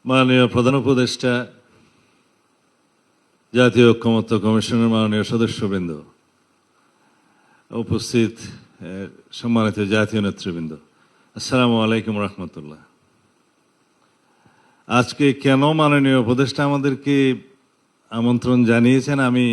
মাননীয় প্রধান উপদেষ্টা, জাতীয় ঐক্যমত্য কমিশনের মাননীয় সদস্যবৃন্দ, উপস্থিত সম্মানিত জাতীয় নেতৃবৃন্দ, আসসালামু আলাইকুম রহমতুল্লাহ। আজকে কেন মাননীয় উপদেষ্টা আমাদেরকে আমন্ত্রণ জানিয়েছেন আমি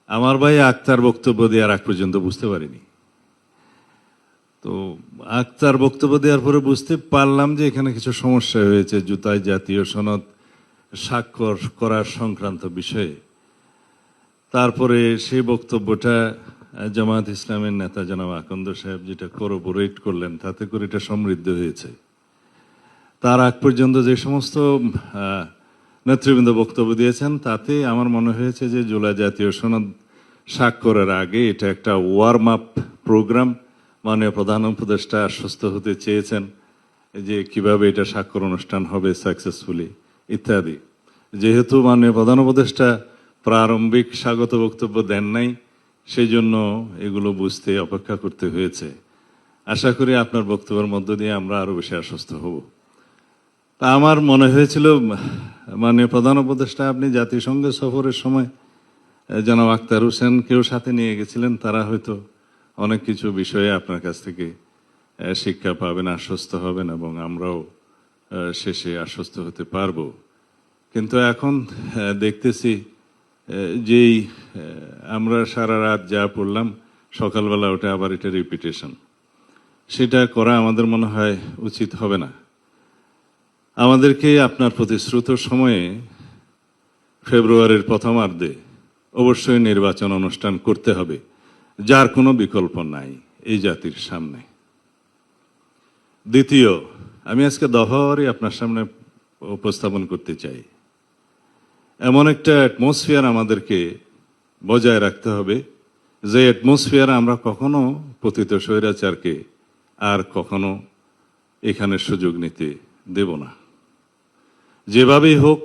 আমার ভাই আক্তার বক্তব্য দেওয়ার আগ পর্যন্ত বুঝতে পারিনি। তো আক্তার বক্তব্য দেওয়ার পরে বুঝতে পারলাম যে এখানে কিছু সমস্যা হয়েছে জুতায় জাতীয় সনদ স্বাক্ষর করার সংক্রান্ত বিষয়ে। তারপরে সেই বক্তব্যটা জামায়াত ইসলামের নেতা জনাব আকন্দ সাহেব যেটা কোরোবোরেট করলেন, তাতে করে এটা সমৃদ্ধ হয়েছে। তার আগ পর্যন্ত যে সমস্ত নেতৃবৃন্দ বক্তব্য দিয়েছেন তাতে আমার মনে হয়েছে যে জুলাই জাতীয় সনদ স্বাক্ষরের আগে এটা একটা ওয়ার্ম আপ প্রোগ্রাম। মাননীয় প্রধান উপদেষ্টা আশ্বস্ত হতে চেয়েছেন যে কিভাবে এটা স্বাক্ষর অনুষ্ঠান হবে সাকসেসফুলি ইত্যাদি। যেহেতু মাননীয় প্রধান উপদেষ্টা প্রারম্ভিক স্বাগত বক্তব্য দেন নাই, সেই জন্য এগুলো বুঝতে অপেক্ষা করতে হয়েছে। আশা করি আপনার বক্তব্যের মধ্য দিয়ে আমরা আরো বেশি আশ্বস্ত হব। তা আমার মনে হয়েছিল মাননীয় প্রধান উপদেষ্টা আপনি জাতিসংঘ সফরের সময় জনাব আক্তার হোসেনকেও সাথে নিয়ে গেছিলেন, তারা হয়তো অনেক কিছু বিষয়ে আপনার কাছ থেকে শিক্ষা পাবেন, আশ্বস্ত হবেন এবং আমরাও শেষে আশ্বস্ত হতে পারবো। কিন্তু এখন দেখতেছি যেই আমরা সারা রাত যা পড়লাম সকালবেলা ওটা আবার এটা রিপিটেশন, সেটা করা আমাদের মনে হয় উচিত হবে না। আমাদেরকে আপনার প্রতিশ্রুত সময়ে ফেব্রুয়ারির প্রথমার্ধে অবশ্যই নির্বাচন অনুষ্ঠান করতে হবে, যার কোনো বিকল্প নাই এই জাতির সামনে। দ্বিতীয়, আমি আজকে দফাওয়ারি আপনার সামনে উপস্থাপন করতে চাই। এমন একটা অ্যাটমসফিয়ার আমাদেরকে বজায় রাখতে হবে যে অ্যাটমসফিয়ার আমরা কখনো পতিত স্বৈরাচারকে আর কখনো এখানে সুযোগ নিতে দেব না। যেভাবেই হোক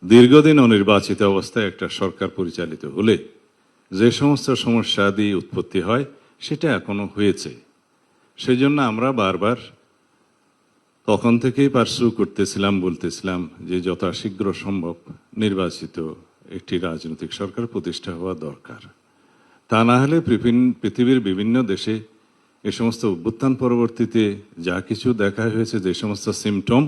দীর্ঘদিন অনির্বাচিত অবস্থায় একটা সরকার পরিচালিত হলে যে সমস্ত সমস্যা দিয়ে উৎপত্তি হয় সেটা এখনো হয়েছে। সেই জন্য আমরা বারবার তখন থেকেই পার্সু করতেছিলাম, বলতেছিলাম যে যথাশীঘ্র সম্ভব নির্বাচিত একটি রাজনৈতিক সরকার প্রতিষ্ঠা হওয়া দরকার। তা না হলে পৃথিবীর বিভিন্ন দেশে এ সমস্ত অভ্যুত্থান পরবর্তীতে যা কিছু দেখা হয়েছে, যে সমস্ত সিমটম,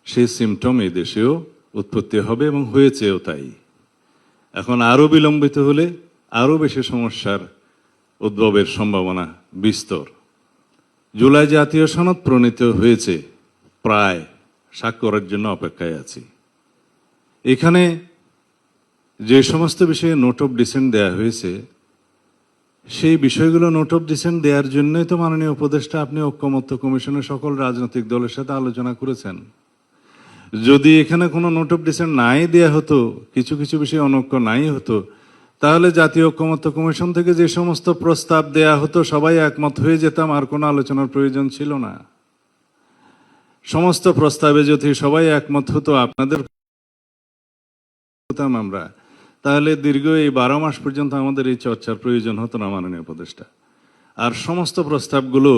সেই সিমটম এই দেশেও উৎপত্তি হবে এবং হয়েছেও তাই। এখন আরো বিলম্বিত হলে আরো বেশি সমস্যার উদ্ভবের সম্ভাবনা বিস্তর। জুলাই জাতীয় সনদ প্রণীত হয়েছে, প্রায় স্বাক্ষরের জন্য অপেক্ষায় আছি। এখানে যে সমস্ত বিষয়ে নোট অফ ডিসেন্ট দেওয়া হয়েছে সেই বিষয়গুলো নোট অফ ডিসেন্ট দেওয়ার জন্যই তো মাননীয় উপদেষ্টা আপনি ঐক্যমত্য কমিশনের সকল রাজনৈতিক দলের সাথে আলোচনা করেছেন। যদি এখানে কোনো নোট অফ ডিসেন্ট নাই দেয়া হতো, কিছু কিছু বিষয় অনৈক্য নাই হতো, তাহলে জাতীয় ঐক্যমত্য কমিশন থেকে যে সমস্ত প্রস্তাব দেয়া হতো সবাই একমত হয়ে যেতাম, আর কোনো আলোচনার প্রয়োজন ছিল না। সমস্ত প্রস্তাবে যদি সবাই একমত হতো, আপনাদের হতাম আমরা, তাহলে দীর্ঘ এই 12 মাস পর্যন্ত আমাদের এই চর্চার প্রয়োজন হতো না মাননীয় উপদেষ্টা। আর সমস্ত প্রস্তাবগুলো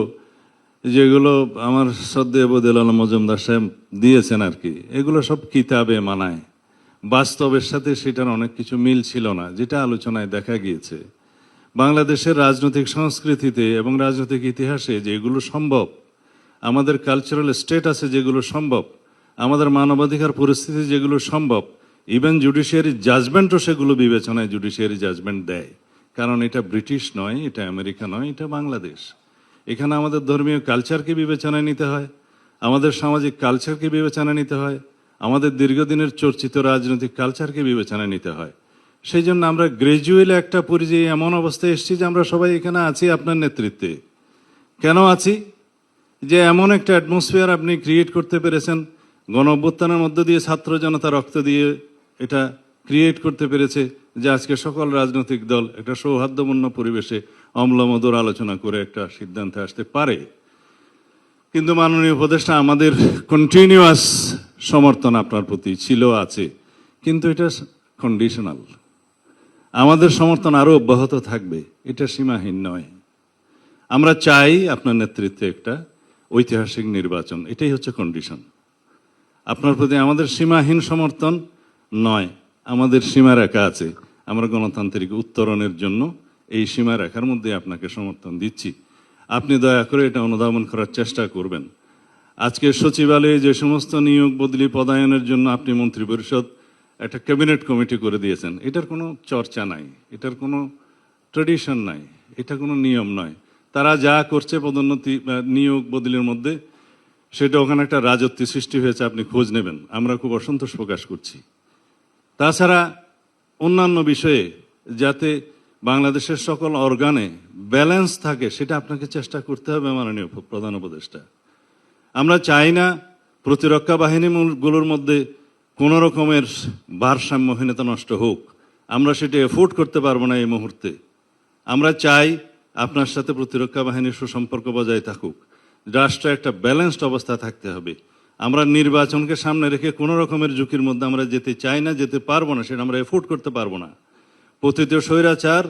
যেগুলো আমার শ্রদ্ধেয় বদিউল আলম মজুমদার সাহেব দিয়েছেন আর কি, এগুলো সব কিতাবে মানায়, বাস্তবের সাথে সেটার অনেক কিছু মিল ছিল না, যেটা আলোচনায় দেখা গিয়েছে। বাংলাদেশের রাজনৈতিক সংস্কৃতিতে এবং রাজনৈতিক ইতিহাসে যেগুলো সম্ভব, আমাদের কালচারাল স্টেটাসে যেগুলো সম্ভব, আমাদের মানবাধিকার পরিস্থিতি যেগুলো সম্ভব, ইভেন জুডিশিয়ারি জাজমেন্টও সেগুলো বিবেচনায় জুডিশিয়ারি জাজমেন্ট দেয়। কারণ এটা ব্রিটিশ নয়, এটা আমেরিকা নয়, এটা বাংলাদেশ। এখানে আমাদের ধর্মীয় কালচারকে বিবেচনায় নিতে হয়, আমাদের সামাজিক কালচারকে বিবেচনায় নিতে হয়, আমাদের দীর্ঘদিনের চর্চিত রাজনৈতিক কালচারকে বিবেচনায় নিতে হয়। সেই জন্য আমরা গ্রাজুয়ালি একটা পর্যায়ে এমন অবস্থায় এসেছি যে আমরা সবাই এখানে আছি আপনার নেতৃত্বে। কেন আছি? যে এমন একটা অ্যাটমসফিয়ার আপনি ক্রিয়েট করতে পেরেছেন, গণ অভ্যুত্থানের মধ্য দিয়ে ছাত্র জনতা রক্ত দিয়ে এটা ক্রিয়েট করতে পেরেছে যে আজকে সকল রাজনৈতিক দল একটা সৌহার্দ্যপূর্ণ পরিবেশে অম্লমধুর আলোচনা করে একটা সিদ্ধান্তে আসতে পারে। কিন্তু মাননীয় উপদেষ্টা, আমাদের কন্টিনিউয়াস সমর্থন আপনার প্রতি ছিল, আছে, কিন্তু এটা কন্ডিশনাল। আমাদের সমর্থন আরো অব্যাহত থাকবে, এটা সীমাহীন নয়। আমরা চাই আপনার নেতৃত্বে একটা ঐতিহাসিক নির্বাচন, এটাই হচ্ছে কন্ডিশন। আপনার প্রতি আমাদের সীমাহীন সমর্থন নয়, আমাদের সীমারেখা আছে। আমরা গণতান্ত্রিক উত্তরণের জন্য এই সীমারেখার মধ্যে আপনাকে সমর্থন দিচ্ছি। আপনি দয়া করে এটা অনুধাবন করার চেষ্টা করবেন। আজকে সচিবালয়ে যে সমস্ত নিয়োগ বদলি পদায়নের জন্য আপনি মন্ত্রিপরিষদ একটা ক্যাবিনেট কমিটি করে দিয়েছেন, এটার কোনো চর্চা নাই, এটার কোনো ট্রেডিশন নাই, এটা কোনো নিয়ম নয়। তারা যা করছে পদোন্নতি নিয়োগ বদলির মধ্যে, সেটা ওখানে একটা রাজত্ব সৃষ্টি হয়েছে, আপনি খোঁজ নেবেন। আমরা খুব অসন্তোষ প্রকাশ করছি। তাছাড়া অন্যান্য বিষয়ে যাতে বাংলাদেশের সকল অর্গানে ব্যালেন্স থাকে, সেটা আপনাকে চেষ্টা করতে হবে মাননীয় প্রধান উপদেষ্টা। আমরা চাই না প্রতিরক্ষা বাহিনীগুলোর মধ্যে কোনো রকমের ভারসাম্যহীনতা নষ্ট হোক। আমরা সেটা এফোর্ড করতে পারবো না এই মুহূর্তে। আমরা চাই আপনার সাথে প্রতিরক্ষা বাহিনীর সুসম্পর্ক বজায় থাকুক। রাষ্ট্রে একটা ব্যালেন্সড অবস্থা থাকতে হবে। আমরা নির্বাচনকে সামনে রেখে কোনো রকমের ঝুঁকির মধ্যে আমরা যেতে চাই না, যেতে পারবো না, সেটা আমরা এফোর্ড করতে পারবো না। পতিত স্বৈরাচার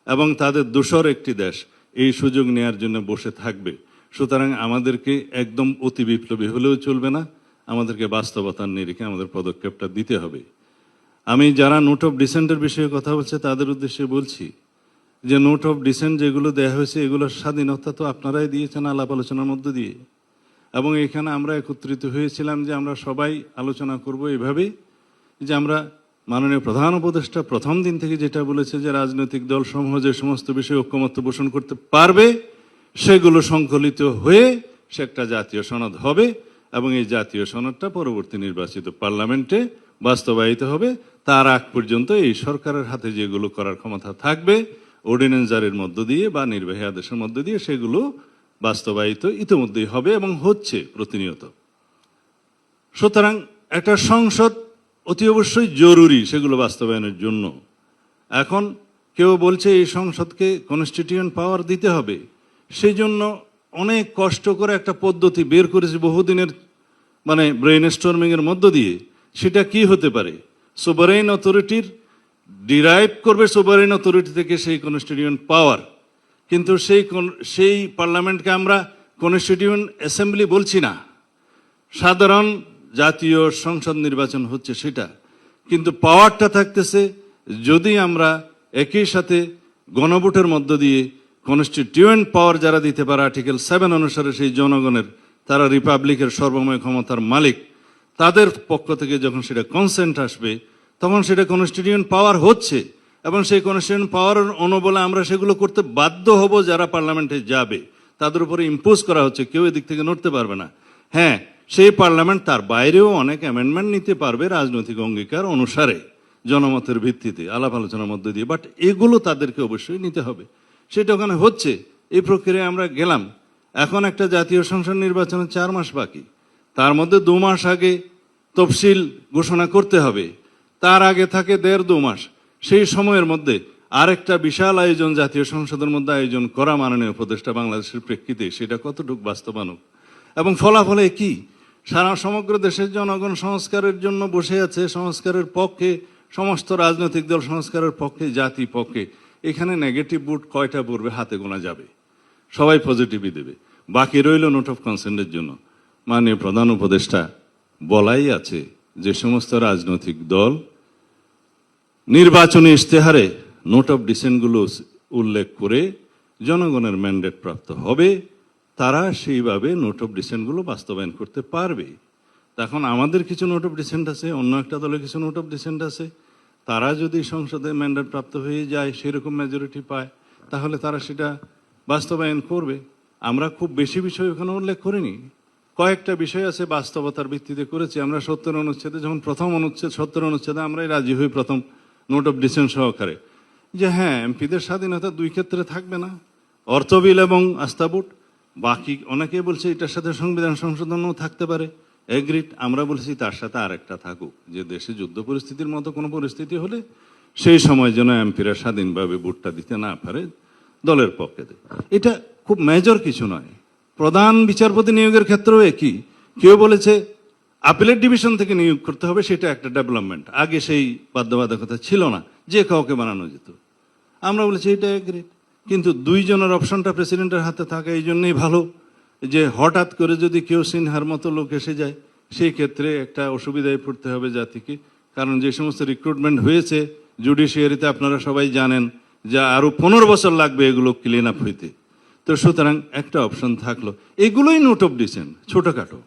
এবং তাদের দোসর একটি দেশ এই সুযোগ নেয়ার জন্য বসে থাকবে। সুতরাং আমাদেরকে একদম অতি বিপ্লবী হলেও চলবে না, আমাদেরকে বাস্তবতার নিরিখে আমাদের পদক্ষেপটা দিতে হবে। আমি যারা নোট অফ ডিসেন্টের বিষয়ে কথা বলছে তাদের উদ্দেশ্যে বলছি যে নোট অফ ডিসেন্ট যেগুলো দেওয়া হয়েছে, এগুলোর স্বাধীনতা তো আপনারাই দিয়েছেন আলাপ আলোচনার মধ্য দিয়ে, এবং এখানে আমরা একত্রিত হয়েছিলাম যে আমরা সবাই আলোচনা করব এভাবেই যে আমরা মাননীয় প্রধান উপদেষ্টা প্রথম দিন থেকে যেটা বলেছে যে রাজনৈতিক দল সমূহ যে সমস্ত বিষয়ে ঐক্যমত্য পোষণ করতে পারবে সেগুলো সংকলিত হয়ে সে একটা জাতীয় সনদ হবে, এবং এই জাতীয় সনদটা পরবর্তী নির্বাচিত পার্লামেন্টে বাস্তবায়িত হবে। তার আগ পর্যন্ত এই সরকারের হাতে যেগুলো করার ক্ষমতা থাকবে অর্ডিন্যান্স জারির মধ্য দিয়ে বা নির্বাহী আদেশের মধ্য দিয়ে, সেগুলো বাস্তবায়িত ইতিমধ্যেই হবে এবং হচ্ছে প্রতিনিয়ত। সুতরাং একটা সংসদ অতি অবশ্যই জরুরি সেগুলো বাস্তবায়নের জন্য। এখন কেউ বলছে এই সংসদকে কনস্টিটিউয়েন্ট পাওয়ার দিতে হবে, সেই জন্য অনেক কষ্ট করে একটা পদ্ধতি বের করেছে বহুদিনের ব্রেইন স্টর্মিং এর মধ্য দিয়ে। সেটা কি হতে পারে? সোভারেইন অথরিটির ডিরাইভ করবে সোভারেইন অথরিটি থেকে সেই কনস্টিটিউয়েন্ট পাওয়ার, কিন্তু সেই পার্লামেন্টকে আমরা কনস্টিটিউয়েন্ট অ্যাসেম্বলি বলছি না, সাধারণ জাতীয় সংসদ নির্বাচন হচ্ছে সেটা। কিন্তু পাওয়ারটা থাকতেছে যদি আমরা একই সাথে গণভোটের মধ্য দিয়ে কনস্টিটিউয়েন্ট পাওয়ার যারা দিতে পারে আর্টিকেল 7 অনুসারে সেই জনগণের, তারা রিপাবলিকের সর্বময় ক্ষমতার মালিক, তাদের পক্ষ থেকে যখন সেটা কনসেন্ট আসবে তখন সেটা কনস্টিটিউয়েন্ট পাওয়ার হচ্ছে, এবং সেই কনস্টিটিউয়েন্ট পাওয়ার অনুবলে আমরা সেগুলো করতে বাধ্য হব। যারা পার্লামেন্টে যাবে তাদের উপরে ইম্পোজ করা হচ্ছে, কেউ এদিক থেকে নড়তে পারবে না। হ্যাঁ, সেই পার্লামেন্ট তার বাইরেও অনেক অ্যামেন্ডমেন্ট নিতে পারবে রাজনৈতিক অঙ্গীকার অনুসারে, জনমতের ভিত্তিতে আলাপ আলোচনার মধ্যে দিয়ে, বাট এগুলো তাদেরকে অবশ্যই নিতে হবে। সেটা ওখানে হচ্ছে, এই প্রক্রিয়ায় আমরা গেলাম। এখন একটা জাতীয় সংসদ নির্বাচনের 4 মাস বাকি, তার মধ্যে 2 মাস আগে তফসিল ঘোষণা করতে হবে, তার আগে থাকে 1.5-2 মাস। সেই সময়ের মধ্যে আরেকটা বিশাল আয়োজন জাতীয় সংসদের মধ্যে আয়োজন করা মাননীয় উপদেষ্টা বাংলাদেশের প্রেক্ষিতে সেটা কতটুকু বাস্তবায়ন এবং ফলাফলে কি? সারা সমগ্র দেশের জনগণ সংস্কারের জন্য বসে আছে, সংস্কারের পক্ষে সমস্ত রাজনৈতিক দল, সংস্কারের পক্ষে, জাতি পক্ষে। এখানে নেগেটিভ ভোট কয়টা পড়বে হাতে গোনা যাবে, সবাই পজিটিভই দেবে। বাকি রইল নোট অফ কনসেন্টের জন্য। মাননীয় প্রধান উপদেষ্টা বলাই আছে যে সমস্ত রাজনৈতিক দল নির্বাচনী ইশতেহারে নোট অফ ডিসেন্টগুলো উল্লেখ করে জনগণের ম্যান্ডেট প্রাপ্ত হবে, তারা সেইভাবে নোট অফ ডিসেন্টগুলো বাস্তবায়ন করতে পারবে। তখন আমাদের কিছু নোট অফ ডিসেন্ট আছে, অন্য একটা দলের কিছু নোট অফ ডিসেন্ট আছে, তারা যদি সংসদে ম্যান্ডেট প্রাপ্ত হয়ে যায়, সেরকম মেজরিটি পায়, তাহলে তারা সেটা বাস্তবায়ন করবে। আমরা খুব বেশি বিষয় ওখানে উল্লেখ করিনি, কয়েকটা বিষয় আছে বাস্তবতার ভিত্তিতে করেছি। আমরা 70 অনুচ্ছেদে যখন প্রথম অনুচ্ছেদ 70 অনুচ্ছেদে আমরাই রাজি হই প্রথম নোট অফ ডিসেন্ট সহকারে, যে হ্যাঁ এমপিদের স্বাধীনতা 2 ক্ষেত্রে থাকবে না, অর্থ বিল এবং আস্থা ভোট। বাকি অনেকে বলছে এটার সাথে সংবিধান সংশোধনও থাকতে পারে, এগ্রিড। আমরা বলছি তার সাথে আরেকটা থাকুক, যে দেশে যুদ্ধ পরিস্থিতির মতো কোনো পরিস্থিতি হলে সেই সময় যেন এমপিরা স্বাধীনভাবে ভোটটা দিতে না পারে, দলের পক্ষে। এটা খুব মেজর কিছু নয়। প্রধান বিচারপতি নিয়োগের ক্ষেত্রেও একই। কেউ বলেছে আপিলের ডিভিশন থেকে নিয়োগ করতে হবে, সেটা একটা ডেভেলপমেন্ট। আগে সেই বাধ্যবাধকতা ছিল না, যে কাউকে বানানো যেত। আমরা বলেছি এটা এগ্রিড, কিন্তু 2 জনের অপশনটা প্রেসিডেন্টের হাতে থাকা এই জন্যই ভালো, যে হঠাৎ করে যদি কেউ সিনহার মতো লোক এসে যায়, সেই ক্ষেত্রে একটা অসুবিধায় পড়তে হবে জাতিকে। কারণ যে সমস্ত রিক্রুটমেন্ট হয়েছে জুডিশিয়ারিতে, আপনারা সবাই জানেন যে আরো 15 বছর লাগবে এগুলো ক্লিন আপ হইতে। তো সুতরাং একটা অপশন থাকলো, এগুলোই নোট অফ ডিসেন্ট, ছোটখাটো।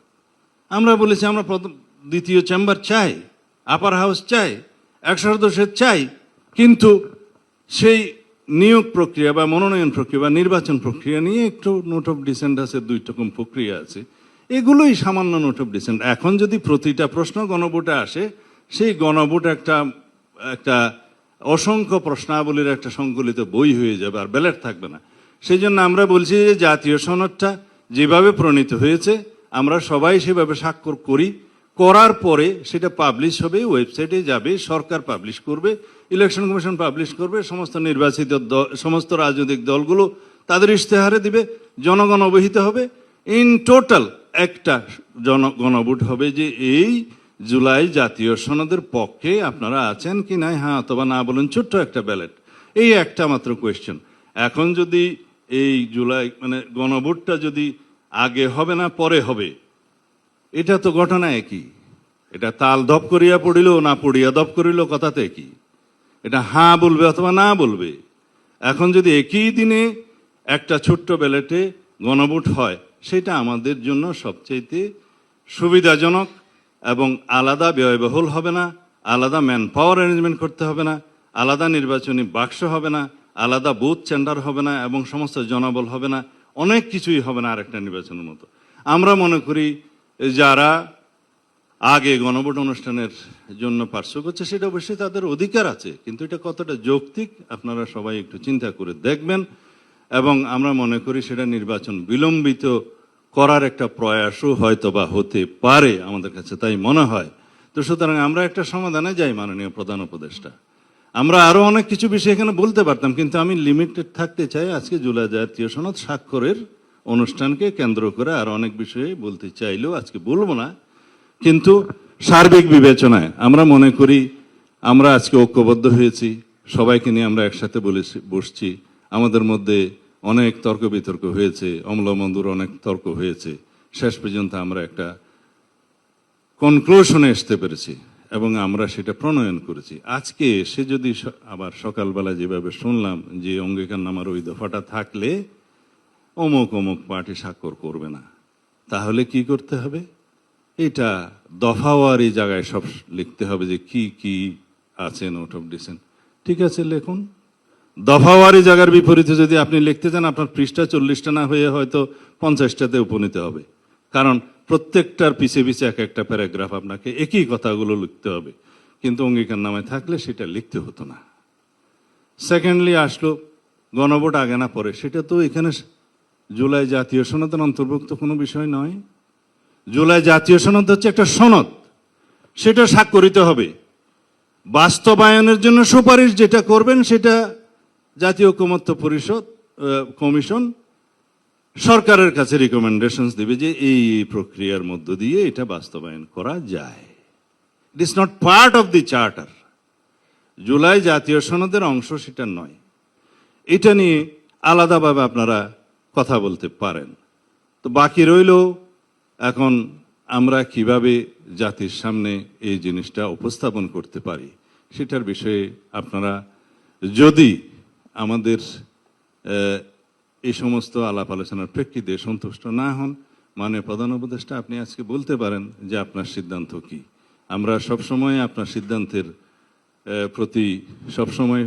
আমরা বলেছি আমরা দ্বিতীয় চেম্বার চাই, আপার হাউস চাই, 100 সদস্যের চাই, কিন্তু সেই নিয়োগ প্রক্রিয়া বা মনোনয়ন প্রক্রিয়া বা নির্বাচন প্রক্রিয়া নিয়ে একটু নোট অফ ডিসেন্ট আছে, 2 রকম প্রক্রিয়া আছে। এগুলোই সামান্য নোট অফ ডিসেন্ট। এখন যদি প্রতিটা প্রশ্ন গণভোটে আসে, সেই গণভোট একটা অসংখ্য প্রশ্নাবলীর একটা সংকলিত বই হয়ে যাবে, আর ব্যালট থাকবে না। সেই জন্য আমরা বলছি যে জাতীয় সনদটা যেভাবে প্রণীত হয়েছে আমরা সবাই সেভাবে স্বাক্ষর করি, করার পরে সেটা পাবলিশ হবে, ওয়েবসাইটে যাবে, সরকার পাবলিশ করবে, ইলেকশন কমিশন পাবলিশ করবে, সমস্ত নির্বাচিত সমস্ত রাজনৈতিক দলগুলো তাদের ইশতেহারে দিবে, জনগণ অবহিত হবে। ইন টোটাল একটা গণভোট হবে যে এই জুলাই জাতীয় সনদের পক্ষে আপনারা আছেন কি নাই, হ্যাঁ অথবা না বলুন, ছোট্ট একটা ব্যালট। এই একটা মাত্র কোয়েশ্চেন। এখন যদি এই জুলাই মানে গণভোটটা যদি আগে হবে না পরে হবে, এটা তো ঘটনা একই। এটা তাল ধপ করিয়া পড়িল না পড়িয়া ধপ করিল, কথাতে কি এটা হ্যাঁ বলবে অথবা না বলবে। এখন যদি একই দিনে একটা ছোট্ট ব্যালটে গণভোট হয়, সেটা আমাদের জন্য সবচাইতে সুবিধাজনক এবং আলাদা ব্যয়বহুল হবে না, আলাদা ম্যান পাওয়ার অ্যারেঞ্জমেন্ট করতে হবে না, আলাদা নির্বাচনী বাক্স হবে না, আলাদা বুথ সেন্টার হবে না, এবং সমস্ত জনবল হবে না, অনেক কিছুই হবে না আরেকটা নির্বাচনের মতো। আমরা মনে করি যারা আগে গণভোট অনুষ্ঠানের জন্য পার্শ্ব করছে, সেটা অবশ্যই তাদের অধিকার আছে, কিন্তু এটা কতটা যৌক্তিক আপনারা সবাই একটু চিন্তা করে দেখবেন। এবং আমরা মনে করি সেটা নির্বাচন বিলম্বিত করার একটা প্রয়াসও হয়তো বা হতে পারে, আমাদের কাছে তাই মনে হয়। তো সুতরাং আমরা একটা সমাধানে যাই, মাননীয় প্রধান উপদেষ্টা। আমরা আরো অনেক কিছু বিষয় এখানে বলতে পারতাম, কিন্তু আমি লিমিটেড থাকতে চাই। আজকে জুলাই জাতীয় সনদ স্বাক্ষরের অনুষ্ঠানকে কেন্দ্র করে আরো অনেক বিষয়ে বলতে চাইলেও আজকে বলবো না। কিন্তু সার্বিক বিবেচনায় আমরা মনে করি আমরা আজকে ঐক্যবদ্ধ হয়েছি, সবাইকে নিয়ে আমরা একসাথে বসছি। আমাদের মধ্যে অনেক তর্ক বিতর্ক হয়েছে, অম্লমন্দুর অনেক তর্ক হয়েছে, শেষ পর্যন্ত আমরা একটা কনক্লুশনে আসতে পেরেছি এবং আমরা সেটা প্রণয়ন করেছি। আজকে এসে যদি আবার সকালবেলা যেভাবে শুনলাম যে অঙ্গীকারনামার ওই দফাটা থাকলে অমুক অমুক পার্টি স্বাক্ষর করবে না, তাহলে কি করতে হবে? এটা দফাওয়ারি জায়গায় সব লিখতে হবে যে কি কি আছে নোট অফ ডিসেন্ট। ঠিক আছে, লিখুন। দফাওয়ারি জায়গার বিপরীতে যদি আপনি লিখতে চান, আপনার পৃষ্ঠা 40টা না হয়ে হয়তো 50টাতে উপনীত হবে, কারণ প্রত্যেকটার পিছে পিছে এক একটা প্যারাগ্রাফ আপনাকে একই কথাগুলো লিখতে হবে। কিন্তু অঙ্গীকারনামায় থাকলে সেটা লিখতে হতো না। সেকেন্ডলি আসলো গণভোট আগে না পরে, সেটা তো এখানে জুলাই জাতীয় সনদের অন্তর্ভুক্ত কোনো বিষয় নয়। জুলাই জাতীয় সনদ হচ্ছে একটা সনদ, সেটা স্বাক্ষরিত হবে। বাস্তবায়নের জন্য সুপারিশ যেটা করবেন সেটা জাতীয় ঐকমত্য পরিষদ কমিশন সরকারের কাছে রিকমেন্ডেশন দিবে যে এই প্রক্রিয়ার মধ্য দিয়ে এটা বাস্তবায়ন করা যায়। It is not part of the charter. July জাতীয় সনদের অংশ সেটা নয়। এটা নিয়ে আলাদাভাবে আপনারা কথা বলতে পারেন। তো বাকি রইল এখন আমরা কিভাবে জাতির সামনে এই জিনিসটা উপস্থাপন করতে পারি, সেটার বিষয়ে আপনারা যদি আমাদের এই সমস্ত আলাপ আলোচনার প্রেক্ষিতে সন্তুষ্ট না হন, মাননীয় প্রধান উপদেষ্টা আপনি আজকে বলতে পারেন যে আপনার সিদ্ধান্ত কি। আমরা সবসময় আপনার সিদ্ধান্তের প্রতি সবসময়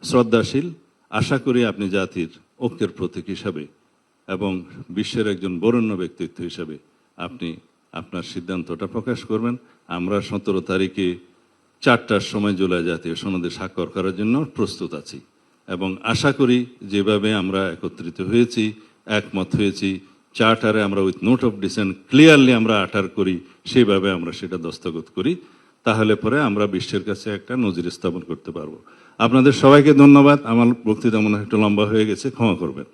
শ্রদ্ধাশীল। আশা করি আপনি জাতির ঐক্যের প্রতীক হিসাবে এবং বিশ্বের একজন বরেণ্য ব্যক্তিত্ব হিসাবে আপনি আপনার সিদ্ধান্তটা প্রকাশ করবেন। আমরা 17 তারিখে 4টার সময় জুলাই জাতীয় সনদে স্বাক্ষর করার জন্য প্রস্তুত আছি এবং আশা করি যেভাবে আমরা একত্রিত হয়েছি, একমত হয়েছি, চার্টারে আমরা with note of dissent clearly আমরা আটার করি, সেইভাবে আমরা সেটা দস্তখত করি, তাহলে পরে আমরা বিশ্বের কাছে একটা নজির স্থাপন করতে পারবো। আপনাদের সবাইকে ধন্যবাদ। আমার বক্তৃতা মনে হয় একটু লম্বা হয়ে গেছে, ক্ষমা করবেন।